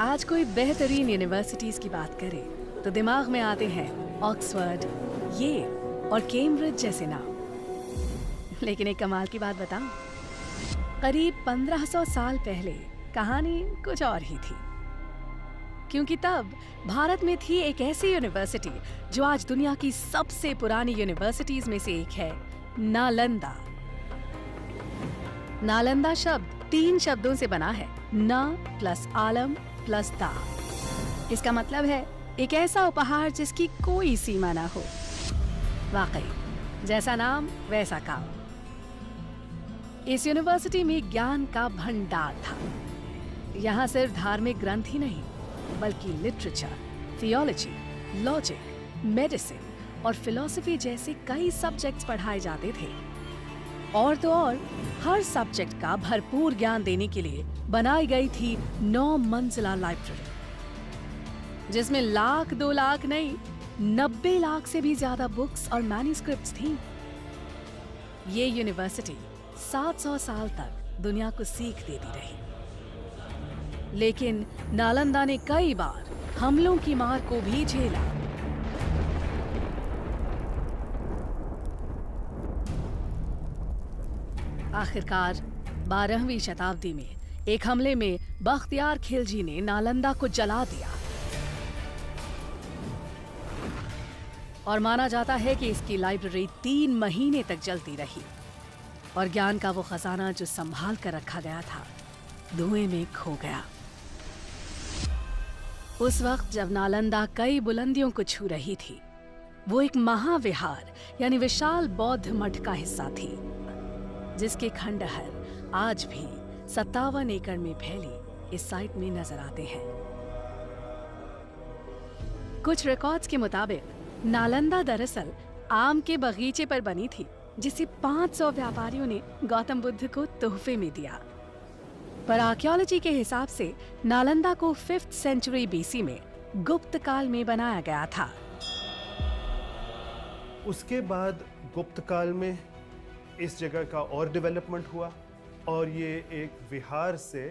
आज कोई बेहतरीन यूनिवर्सिटीज की बात करे तो दिमाग में आते हैं ऑक्सफोर्ड, येल और कैम्ब्रिज जैसे नाम। लेकिन एक कमाल की बात बताऊं, करीब 1500 साल पहले कहानी कुछ और ही थी। क्योंकि तब भारत में थी एक ऐसी यूनिवर्सिटी जो आज दुनिया की सबसे पुरानी यूनिवर्सिटीज में से एक है, नालंदा। नालंदा शब्द 3 शब्दों से बना है, न प्लस आलम प्लस दा। इसका मतलब है एक ऐसा उपहार जिसकी कोई सीमा ना हो। वाकई जैसा नाम वैसा काम। इस यूनिवर्सिटी में ज्ञान का भंडार था। यहाँ सिर्फ धार्मिक ग्रंथ ही नहीं बल्कि लिटरेचर, थियोलॉजी, लॉजिक, मेडिसिन और फिलॉसफी जैसे कई सब्जेक्ट्स पढ़ाए जाते थे। और तो और हर सब्जेक्ट का भरपूर ज्ञान देने के लिए बनाई गई थी 9 मंजिला लाइब्रेरी, जिसमें लाख 2 लाख नहीं 90 लाख से भी ज्यादा बुक्स और मैन्युस्क्रिप्ट्स थी। ये यूनिवर्सिटी 700 साल तक दुनिया को सीख देती रही। लेकिन नालंदा ने कई बार हमलों की मार को भी झेला। आखिरकार 12वीं शताब्दी में एक हमले में बख्तियार खिलजी ने नालंदा को जला दिया। और माना जाता है कि इसकी लाइब्रेरी 3 महीने तक जलती रही और ज्ञान का वो खजाना जो संभाल कर रखा गया था धुएं में खो गया। उस वक्त जब नालंदा कई बुलंदियों को छू रही थी, वो एक महाविहार यानी विशाल बौद्ध मठ का हिस्सा थी, जिसके खंडहर आज भी 57 एकड़ में फैली इस साइट में नजर आते हैं। कुछ रिकॉर्ड्स के मुताबिक नालंदा दरअसल आम के बगीचे पर बनी थी, जिसे 500 व्यापारियों ने गौतम बुद्ध को तोहफे में दिया। पर आर्कियोलॉजी के हिसाब से नालंदा को 5th सेंचुरी बीसी में गुप्त काल में बनाया गया था। उसके बाद गुप्त काल में इस जगह का और डेवलपमेंट हुआ और ये एक विहार से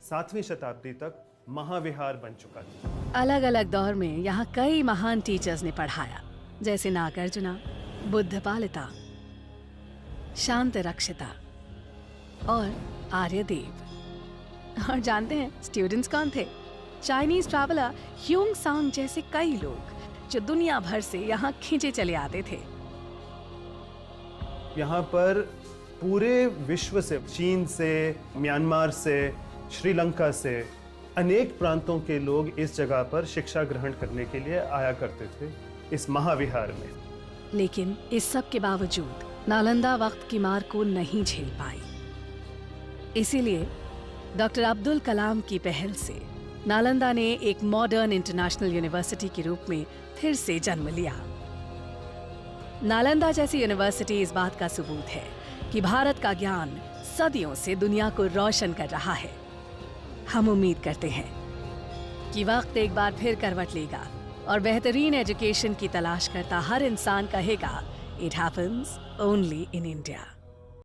7वीं शताब्दी तक महाविहार बन चुका था। अलग अलग दौर में यहाँ कई महान टीचर्स ने पढ़ाया, जैसे नागार्जुना, बुद्धपालिता, शांत रक्षिता और आर्यदेव। और जानते हैं स्टूडेंट्स कौन थे? चाइनीज ट्रैवलर ह्यूंग सांग जैसे कई लोग जो दुनिया भर से यहाँ खींचे चले आते थे। यहाँ पर पूरे विश्व से, चीन से, म्यांमार से, श्रीलंका से अनेक प्रांतों के लोग इस जगह पर शिक्षा ग्रहण करने के लिए आया करते थे इस महाविहार में। लेकिन इस सब के बावजूद नालंदा वक्त की मार को नहीं झेल पाई। इसीलिए डॉक्टर अब्दुल कलाम की पहल से नालंदा ने एक मॉडर्न इंटरनेशनल यूनिवर्सिटी के रूप में फिर से जन्म लिया। नालंदा जैसी यूनिवर्सिटी इस बात का सबूत है कि भारत का ज्ञान सदियों से दुनिया को रोशन कर रहा है। हम उम्मीद करते हैं कि वक्त एक बार फिर करवट लेगा और बेहतरीन एजुकेशन की तलाश करता हर इंसान कहेगा, it happens only in India.